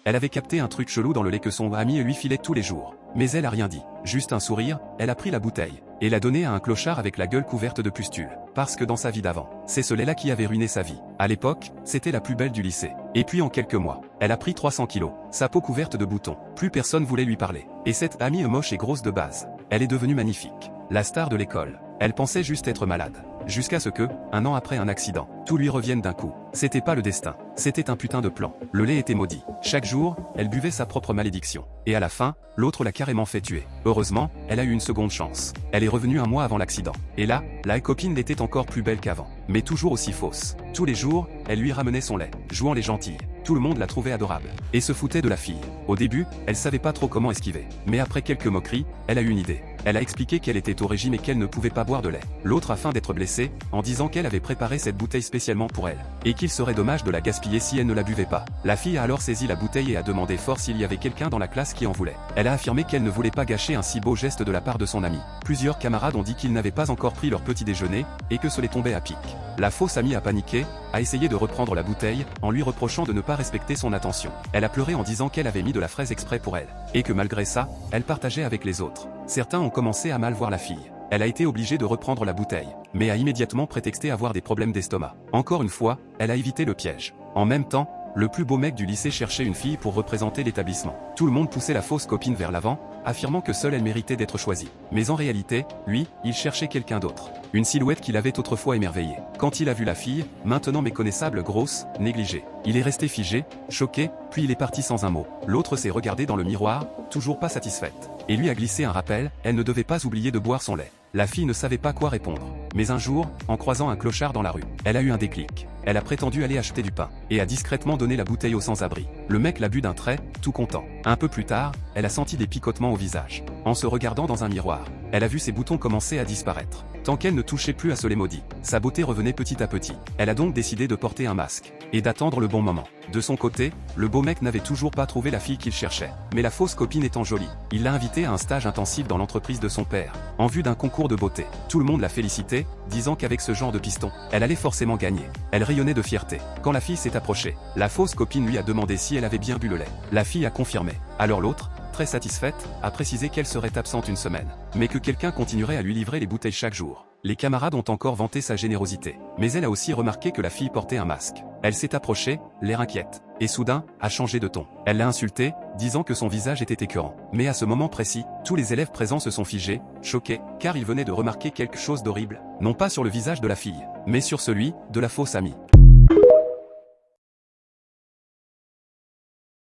Elle avait capté un truc chelou dans le lait que son ami lui filait tous les jours. Mais elle a rien dit, juste un sourire, elle a pris la bouteille et l'a donnée à un clochard avec la gueule couverte de pustules. Parce que dans sa vie d'avant, c'est ce lait-là qui avait ruiné sa vie. À l'époque, c'était la plus belle du lycée. Et puis en quelques mois, elle a pris 300 kilos, sa peau couverte de boutons. Plus personne voulait lui parler. Et cette amie moche et grosse de base, elle est devenue magnifique. La star de l'école. Elle pensait juste être malade. Jusqu'à ce que, un an après un accident, tout lui revienne d'un coup. C'était pas le destin, c'était un putain de plan. Le lait était maudit. Chaque jour, elle buvait sa propre malédiction. Et à la fin, l'autre l'a carrément fait tuer. Heureusement, elle a eu une seconde chance. Elle est revenue un mois avant l'accident. Et là, la copine était encore plus belle qu'avant. Mais toujours aussi fausse. Tous les jours, elle lui ramenait son lait, jouant les gentilles. Tout le monde la trouvait adorable. Et se foutait de la fille. Au début, elle savait pas trop comment esquiver. Mais après quelques moqueries, elle a eu une idée. Elle a expliqué qu'elle était au régime et qu'elle ne pouvait pas boire de lait. L'autre afin d'être blessée, en disant qu'elle avait préparé cette bouteille spécialement pour elle. Et qu'il serait dommage de la gaspiller si elle ne la buvait pas. La fille a alors saisi la bouteille et a demandé fort s'il y avait quelqu'un dans la classe qui en voulait. Elle a affirmé qu'elle ne voulait pas gâcher un si beau geste de la part de son ami. Plusieurs camarades ont dit qu'ils n'avaient pas encore pris leur petit déjeuner, et que ce lait tombait à pic. La fausse amie a paniqué, a essayé de reprendre la bouteille, en lui reprochant de ne pas respecter son attention. Elle a pleuré en disant qu'elle avait mis de la fraise exprès pour elle. Et que malgré ça, elle partageait avec les autres. Certains ont commencé à mal voir la fille. Elle a été obligée de reprendre la bouteille, mais a immédiatement prétexté avoir des problèmes d'estomac. Encore une fois, elle a évité le piège. En même temps, le plus beau mec du lycée cherchait une fille pour représenter l'établissement. Tout le monde poussait la fausse copine vers l'avant, affirmant que seule elle méritait d'être choisie. Mais en réalité, lui, il cherchait quelqu'un d'autre. Une silhouette qu'il avait autrefois émerveillée. Quand il a vu la fille, maintenant méconnaissable, grosse, négligée, il est resté figé, choqué, puis il est parti sans un mot. L'autre s'est regardé dans le miroir, toujours pas satisfaite. Et lui a glissé un rappel, elle ne devait pas oublier de boire son lait. La fille ne savait pas quoi répondre. Mais un jour, en croisant un clochard dans la rue, elle a eu un déclic. Elle a prétendu aller acheter du pain, et a discrètement donné la bouteille au sans-abri. Le mec l'a bu d'un trait, tout content. Un peu plus tard, elle a senti des picotements au visage. En se regardant dans un miroir, elle a vu ses boutons commencer à disparaître. Tant qu'elle ne touchait plus à ce lait maudit, sa beauté revenait petit à petit. Elle a donc décidé de porter un masque, et d'attendre le bon moment. De son côté, le beau mec n'avait toujours pas trouvé la fille qu'il cherchait. Mais la fausse copine étant jolie, il l'a invitée à un stage intensif dans l'entreprise de son père, en vue d'un concours de beauté. Tout le monde l'a félicité, disant qu'avec ce genre de piston, elle allait forcément gagner. Elle rayonnait de fierté. Quand la fille s'est approchée, la fausse copine lui a demandé si elle avait bien bu le lait. La fille a confirmé. Alors l'autre, très satisfaite, a précisé qu'elle serait absente une semaine, mais que quelqu'un continuerait à lui livrer les bouteilles chaque jour. Les camarades ont encore vanté sa générosité, mais elle a aussi remarqué que la fille portait un masque. Elle s'est approchée, l'air inquiète, et soudain, a changé de ton. Elle l'a insulté, disant que son visage était écœurant. Mais à ce moment précis, tous les élèves présents se sont figés, choqués, car ils venaient de remarquer quelque chose d'horrible, non pas sur le visage de la fille, mais sur celui de la fausse amie.